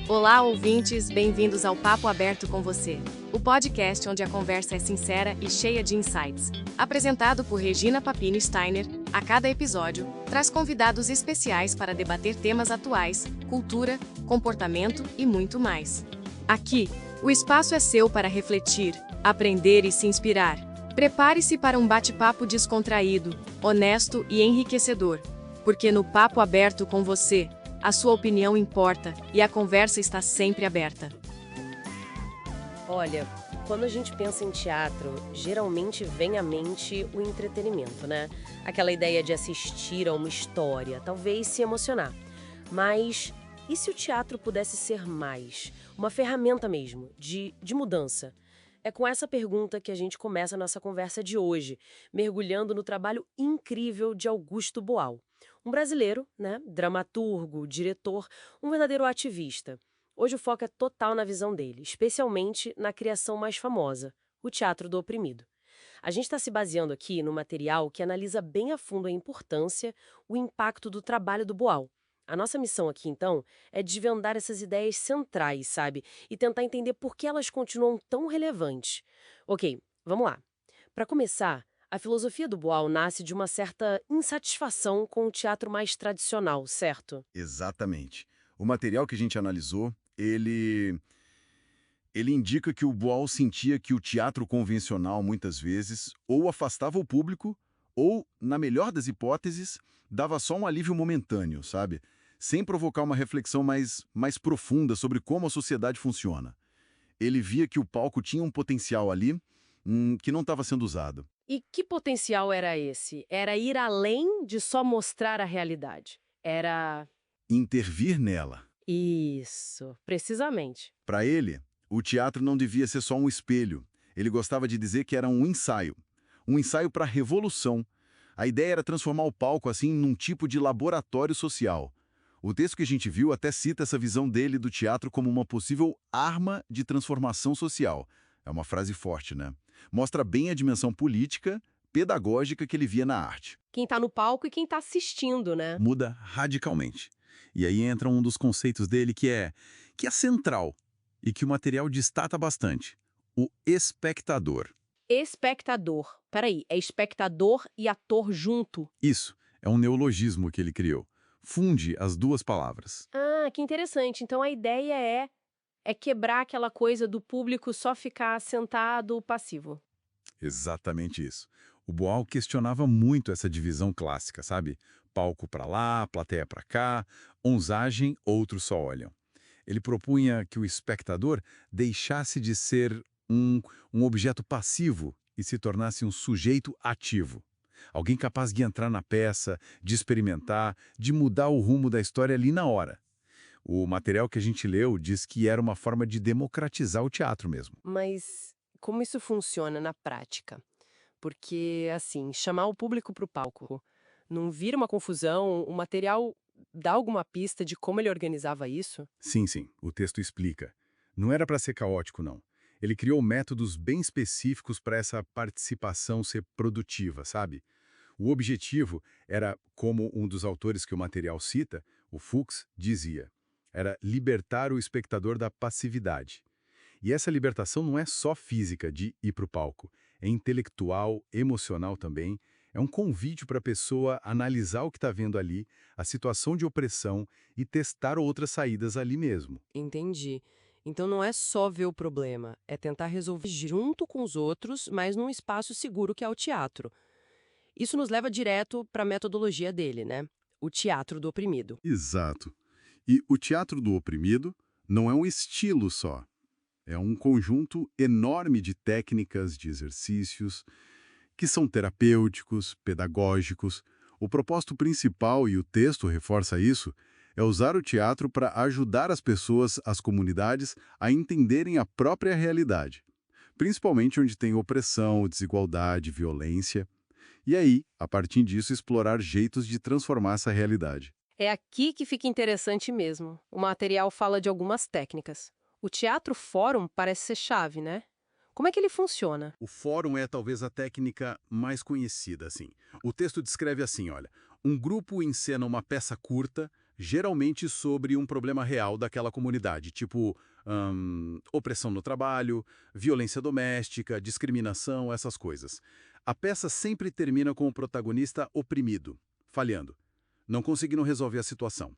Olá, ouvintes, bem-vindos ao Papo Aberto com Você, o podcast onde a conversa é sincera e cheia de insights. Apresentado por Regina Papini Steiner, a cada episódio, traz convidados especiais para debater temas atuais, cultura, comportamento e muito mais. Aqui, o espaço é seu para refletir, aprender e se inspirar. Prepare-se para um bate-papo descontraído, honesto e enriquecedor, porque no Papo Aberto com Você, a sua opinião importa e a conversa está sempre aberta. Olha, quando a gente pensa em teatro, geralmente vem à mente o entretenimento, né? Aquela ideia de assistir a uma história, talvez se emocionar. Mas e se o teatro pudesse ser mais? Uma ferramenta mesmo, de mudança? É com essa pergunta que a gente começa a nossa conversa de hoje, mergulhando no trabalho incrível de Augusto Boal. Um brasileiro, né? Dramaturgo, diretor, um verdadeiro ativista. Hoje o foco é total na visão dele, especialmente na criação mais famosa, o Teatro do Oprimido. A gente está se baseando aqui no material que analisa bem a fundo a importância, o impacto do trabalho do Boal. A nossa missão aqui, então, é desvendar essas ideias centrais, sabe? E tentar entender por que elas continuam tão relevantes. Ok, vamos lá. Para começar, a filosofia do Boal nasce de uma certa insatisfação com o teatro mais tradicional, certo? Exatamente. O material que a gente analisou, ele indica que o Boal sentia que o teatro convencional, muitas vezes, ou afastava o público, ou, na melhor das hipóteses, dava só um alívio momentâneo, sabe? Sem provocar uma reflexão mais profunda sobre como a sociedade funciona. Ele via que o palco tinha um potencial ali, que não estava sendo usado. E que potencial era esse? Era ir além de só mostrar a realidade. Era. Intervir nela. Isso, precisamente. Para ele, o teatro não devia ser só um espelho. Ele gostava de dizer que era um ensaio. Um ensaio para a revolução. A ideia era transformar o palco assim num tipo de laboratório social. O texto que a gente viu até cita essa visão dele do teatro como uma possível arma de transformação social. É uma frase forte, né? Mostra bem a dimensão política, pedagógica que ele via na arte. Quem tá no palco e quem tá assistindo, né? Muda radicalmente. E aí entra um dos conceitos dele que é central e que o material destaca bastante: o espectador. Espectador. Peraí, é espectador e ator junto? Isso é um neologismo que ele criou. Funde as duas palavras. Ah, que interessante. Então a ideia é quebrar aquela coisa do público só ficar sentado passivo. Exatamente isso. O Boal questionava muito essa divisão clássica, sabe? Palco para lá, plateia para cá, uns agem, outros só olham. Ele propunha que o espectador deixasse de ser um objeto passivo e se tornasse um sujeito ativo. Alguém capaz de entrar na peça, de experimentar, de mudar o rumo da história ali na hora. O material que a gente leu diz que era uma forma de democratizar o teatro mesmo. Mas como isso funciona na prática? Porque, assim, chamar o público para o palco não vira uma confusão? O material dá alguma pista de como ele organizava isso? Sim, o texto explica. Não era para ser caótico, não. Ele criou métodos bem específicos para essa participação ser produtiva, sabe? O objetivo era, como um dos autores que o material cita, o Fuchs, dizia, era libertar o espectador da passividade. E essa libertação não é só física, de ir para o palco, é intelectual, emocional também. É um convite para a pessoa analisar o que está vendo ali, a situação de opressão e testar outras saídas ali mesmo. Entendi. Então não é só ver o problema, é tentar resolver junto com os outros, mas num espaço seguro que é o teatro. Isso nos leva direto para a metodologia dele, né? O teatro do oprimido. Exato. E o teatro do oprimido não é um estilo só. É um conjunto enorme de técnicas, de exercícios, que são terapêuticos, pedagógicos. O propósito principal, e o texto reforça isso, é usar o teatro para ajudar as pessoas, as comunidades, a entenderem a própria realidade, principalmente onde tem opressão, desigualdade, violência. E aí, a partir disso, explorar jeitos de transformar essa realidade. É aqui que fica interessante mesmo. O material fala de algumas técnicas. O teatro fórum parece ser chave, né? Como é que ele funciona? O fórum é talvez a técnica mais conhecida, assim. O texto descreve assim, olha, um grupo encena uma peça curta, geralmente sobre um problema real daquela comunidade, tipo opressão no trabalho, violência doméstica, discriminação, essas coisas. A peça sempre termina com o protagonista oprimido, falhando, não conseguindo resolver a situação.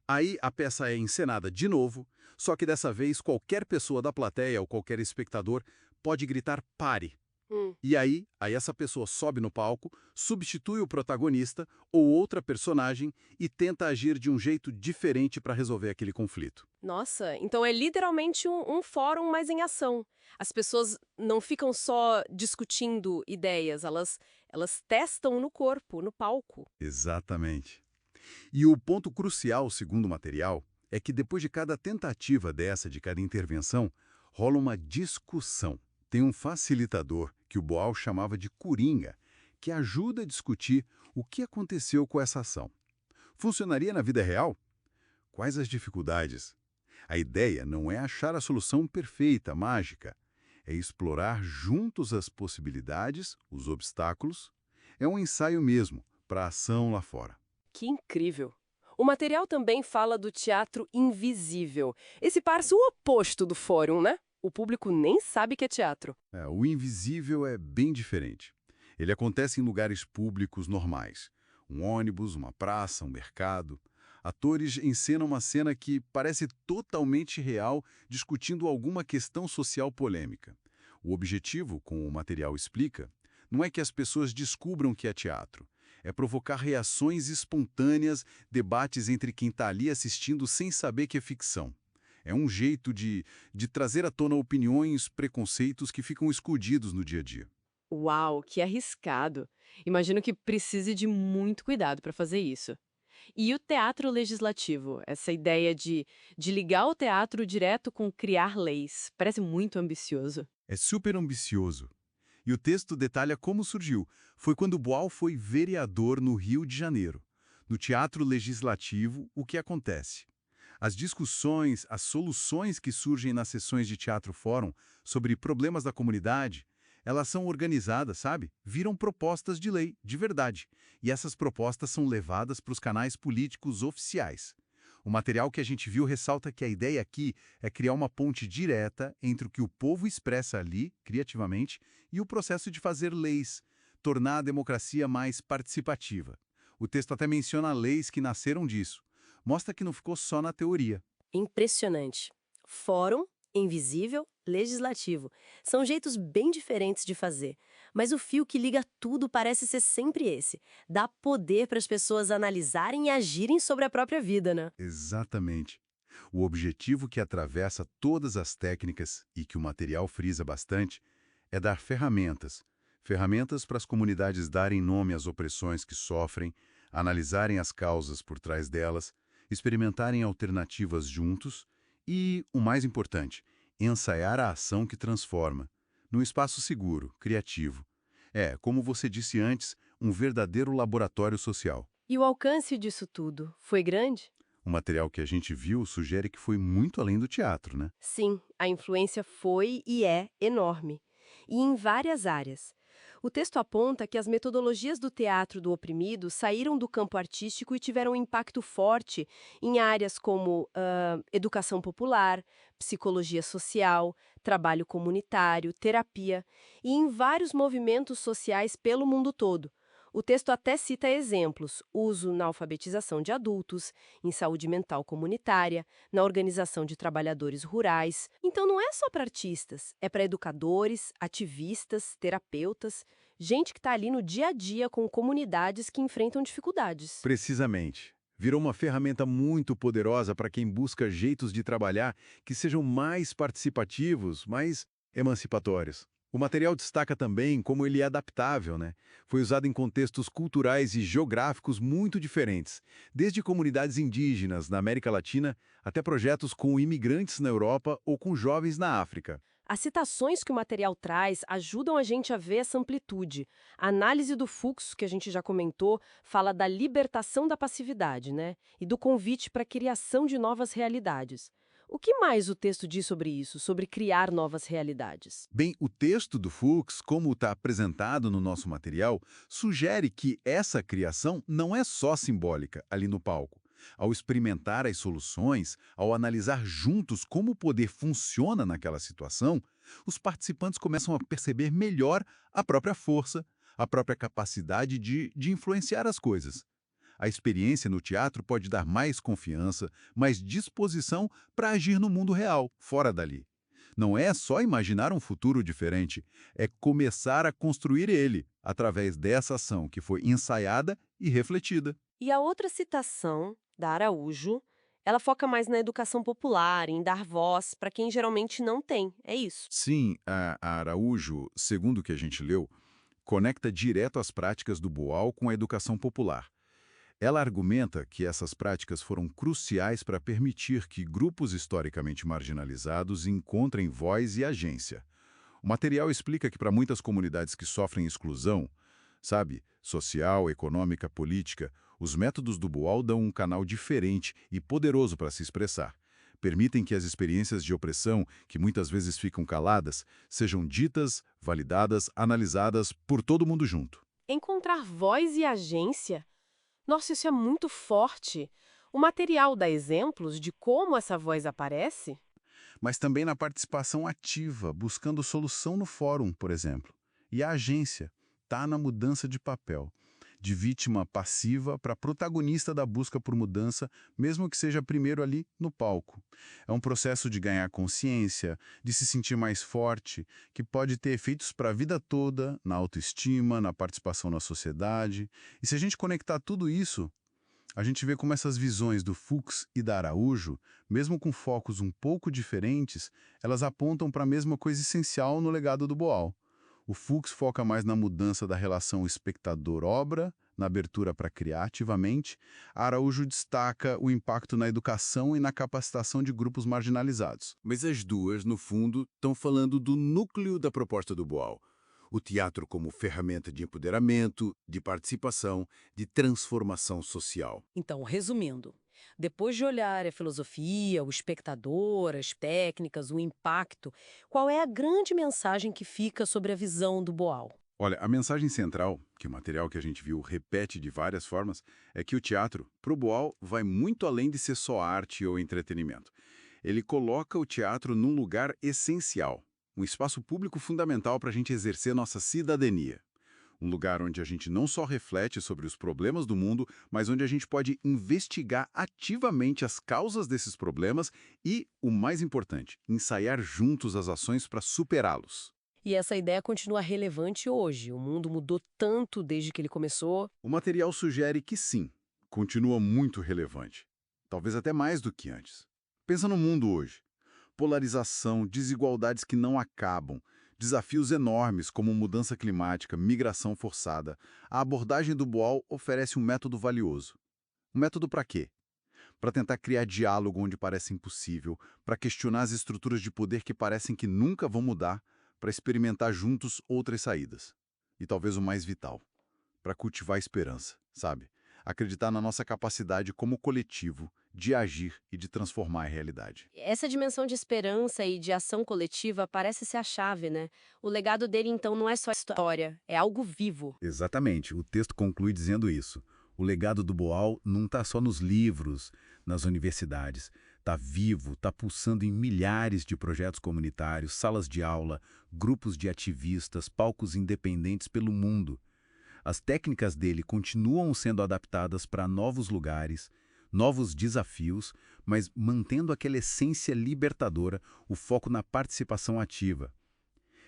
Aí a peça é encenada de novo, só que dessa vez qualquer pessoa da plateia ou qualquer espectador pode gritar "pare". E aí essa pessoa sobe no palco, substitui o protagonista ou outra personagem e tenta agir de um jeito diferente para resolver aquele conflito. Nossa, então é literalmente um fórum, mas em ação. As pessoas não ficam só discutindo ideias, elas testam no corpo, no palco. Exatamente. E o ponto crucial, segundo o material, é que depois de cada tentativa dessa, de cada intervenção, rola uma discussão. Tem um facilitador, que o Boal chamava de coringa, que ajuda a discutir o que aconteceu com essa ação. Funcionaria na vida real? Quais as dificuldades? A ideia não é achar a solução perfeita, mágica. É explorar juntos as possibilidades, os obstáculos. É um ensaio mesmo, para a ação lá fora. Que incrível! O material também fala do teatro invisível. Esse parece o oposto do fórum, né? O público nem sabe que é teatro. O invisível é bem diferente. Ele acontece em lugares públicos normais. Um ônibus, uma praça, um mercado. Atores encenam uma cena que parece totalmente real, discutindo alguma questão social polêmica. O objetivo, como o material explica, não é que as pessoas descubram que é teatro. É provocar reações espontâneas, debates entre quem está ali assistindo sem saber que é ficção. É um jeito de trazer à tona opiniões, preconceitos que ficam escondidos no dia a dia. Uau, que arriscado! Imagino que precise de muito cuidado para fazer isso. E o teatro legislativo, essa ideia de ligar o teatro direto com criar leis, parece muito ambicioso. É super ambicioso. E o texto detalha como surgiu. Foi quando Boal foi vereador no Rio de Janeiro. No teatro legislativo, o que acontece? As discussões, as soluções que surgem nas sessões de teatro-fórum sobre problemas da comunidade, elas são organizadas, sabe? Viram propostas de lei, de verdade. E essas propostas são levadas para os canais políticos oficiais. O material que a gente viu ressalta que a ideia aqui é criar uma ponte direta entre o que o povo expressa ali, criativamente, e o processo de fazer leis, tornar a democracia mais participativa. O texto até menciona leis que nasceram disso. Mostra que não ficou só na teoria. Impressionante. Fórum, invisível, legislativo. São jeitos bem diferentes de fazer. Mas o fio que liga tudo parece ser sempre esse. Dá poder para as pessoas analisarem e agirem sobre a própria vida, né? Exatamente. O objetivo que atravessa todas as técnicas e que o material frisa bastante é dar ferramentas. Ferramentas para as comunidades darem nome às opressões que sofrem, analisarem as causas por trás delas, experimentarem alternativas juntos e, o mais importante, ensaiar a ação que transforma, num espaço seguro, criativo. É, como você disse antes, um verdadeiro laboratório social. E o alcance disso tudo foi grande? O material que a gente viu sugere que foi muito além do teatro, né? Sim, a influência foi e é enorme. E em várias áreas. O texto aponta que as metodologias do teatro do oprimido saíram do campo artístico e tiveram um impacto forte em áreas como educação popular, psicologia social, trabalho comunitário, terapia e em vários movimentos sociais pelo mundo todo. O texto até cita exemplos: uso na alfabetização de adultos, em saúde mental comunitária, na organização de trabalhadores rurais. Então não é só para artistas, é para educadores, ativistas, terapeutas, gente que está ali no dia a dia com comunidades que enfrentam dificuldades. Precisamente. Virou uma ferramenta muito poderosa para quem busca jeitos de trabalhar que sejam mais participativos, mais emancipatórios. O material destaca também como ele é adaptável, né? Foi usado em contextos culturais e geográficos muito diferentes, desde comunidades indígenas na América Latina até projetos com imigrantes na Europa ou com jovens na África. As citações que o material traz ajudam a gente a ver essa amplitude. A análise do Fuchs, que a gente já comentou, fala da libertação da passividade, né? E do convite para a criação de novas realidades. O que mais o texto diz sobre isso, sobre criar novas realidades? Bem, o texto do Fuchs, como está apresentado no nosso material, sugere que essa criação não é só simbólica ali no palco. Ao experimentar as soluções, ao analisar juntos como o poder funciona naquela situação, os participantes começam a perceber melhor a própria força, a própria capacidade de influenciar as coisas. A experiência no teatro pode dar mais confiança, mais disposição para agir no mundo real, fora dali. Não é só imaginar um futuro diferente, é começar a construir ele, através dessa ação que foi ensaiada e refletida. E a outra citação, da Araújo, ela foca mais na educação popular, em dar voz para quem geralmente não tem, é isso. Sim, a Araújo, segundo o que a gente leu, conecta direto as práticas do Boal com a educação popular. Ela argumenta que essas práticas foram cruciais para permitir que grupos historicamente marginalizados encontrem voz e agência. O material explica que para muitas comunidades que sofrem exclusão, sabe, social, econômica, política, os métodos do Boal dão um canal diferente e poderoso para se expressar. Permitem que as experiências de opressão, que muitas vezes ficam caladas, sejam ditas, validadas, analisadas por todo mundo junto. Encontrar voz e agência? Nossa, isso é muito forte. O material dá exemplos de como essa voz aparece? Mas também na participação ativa, buscando solução no fórum, por exemplo. E a agência está na mudança de papel, de vítima passiva para protagonista da busca por mudança, mesmo que seja primeiro ali no palco. É um processo de ganhar consciência, de se sentir mais forte, que pode ter efeitos para a vida toda, na autoestima, na participação na sociedade. E se a gente conectar tudo isso, a gente vê como essas visões do Fuchs e da Araújo, mesmo com focos um pouco diferentes, elas apontam para a mesma coisa essencial no legado do Boal. O Fuchs foca mais na mudança da relação espectador-obra, na abertura para criar ativamente. A Araújo destaca o impacto na educação e na capacitação de grupos marginalizados. Mas as duas, no fundo, estão falando do núcleo da proposta do Boal. O teatro como ferramenta de empoderamento, de participação, de transformação social. Então, resumindo, depois de olhar a filosofia, o espectador, as técnicas, o impacto, qual é a grande mensagem que fica sobre a visão do Boal? Olha, a mensagem central, que o material que a gente viu repete de várias formas, é que o teatro, pro Boal, vai muito além de ser só arte ou entretenimento. Ele coloca o teatro num lugar essencial, um espaço público fundamental para a gente exercer nossa cidadania. Um lugar onde a gente não só reflete sobre os problemas do mundo, mas onde a gente pode investigar ativamente as causas desses problemas e, o mais importante, ensaiar juntos as ações para superá-los. E essa ideia continua relevante hoje. O mundo mudou tanto desde que ele começou. O material sugere que sim, continua muito relevante. Talvez até mais do que antes. Pensa no mundo hoje. Polarização, desigualdades que não acabam, desafios enormes como mudança climática, migração forçada. A abordagem do Boal oferece um método valioso. Um método para quê? Para tentar criar diálogo onde parece impossível, para questionar as estruturas de poder que parecem que nunca vão mudar, para experimentar juntos outras saídas. E talvez o mais vital, para cultivar esperança, sabe? Acreditar na nossa capacidade como coletivo de agir e de transformar a realidade. Essa dimensão de esperança e de ação coletiva parece ser a chave, né? O legado dele, então, não é só história, é algo vivo. Exatamente, o texto conclui dizendo isso. O legado do Boal não está só nos livros, nas universidades. Está vivo, está pulsando em milhares de projetos comunitários, salas de aula, grupos de ativistas, palcos independentes pelo mundo. As técnicas dele continuam sendo adaptadas para novos lugares, novos desafios, mas mantendo aquela essência libertadora, o foco na participação ativa.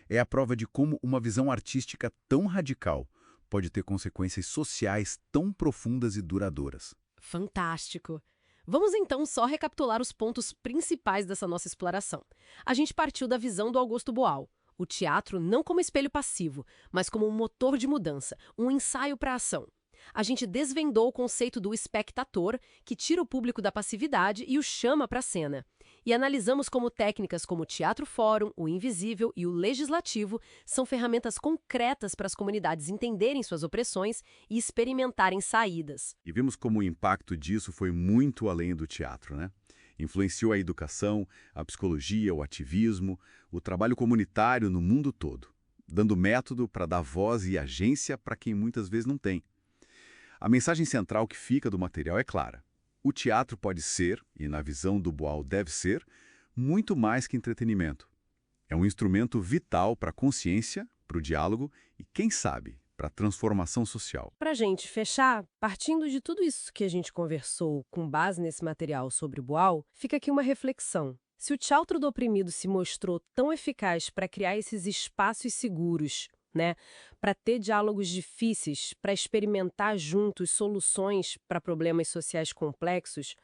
É a prova de como uma visão artística tão radical pode ter consequências sociais tão profundas e duradouras. Fantástico! Vamos então só recapitular os pontos principais dessa nossa exploração. A gente partiu da visão do Augusto Boal. O teatro não como espelho passivo, mas como um motor de mudança, um ensaio para a ação. A gente desvendou o conceito do espectador, que tira o público da passividade e o chama para a cena. E analisamos como técnicas como o teatro-fórum, o invisível e o legislativo são ferramentas concretas para as comunidades entenderem suas opressões e experimentarem saídas. E vimos como o impacto disso foi muito além do teatro, né? Influenciou a educação, a psicologia, o ativismo, o trabalho comunitário no mundo todo, dando método para dar voz e agência para quem muitas vezes não tem. A mensagem central que fica do material é clara. o teatro pode ser, e na visão do Boal deve ser, muito mais que entretenimento. É um instrumento vital para a consciência, para o diálogo e, quem sabe, para a transformação social. Para a gente fechar, partindo de tudo isso que a gente conversou com base nesse material sobre o Boal, fica aqui uma reflexão. Se o teatro do oprimido se mostrou tão eficaz para criar esses espaços seguros, né, para ter diálogos difíceis, para experimentar juntos soluções para problemas sociais complexos,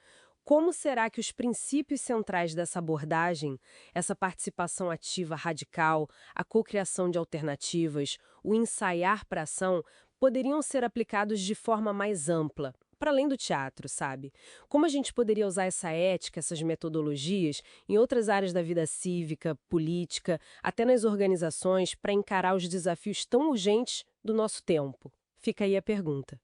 como será que os princípios centrais dessa abordagem, essa participação ativa radical, a cocriação de alternativas, o ensaiar para ação, poderiam ser aplicados de forma mais ampla, para além do teatro, sabe? Como a gente poderia usar essa ética, essas metodologias, em outras áreas da vida cívica, política, até nas organizações, para encarar os desafios tão urgentes do nosso tempo? Fica aí a pergunta.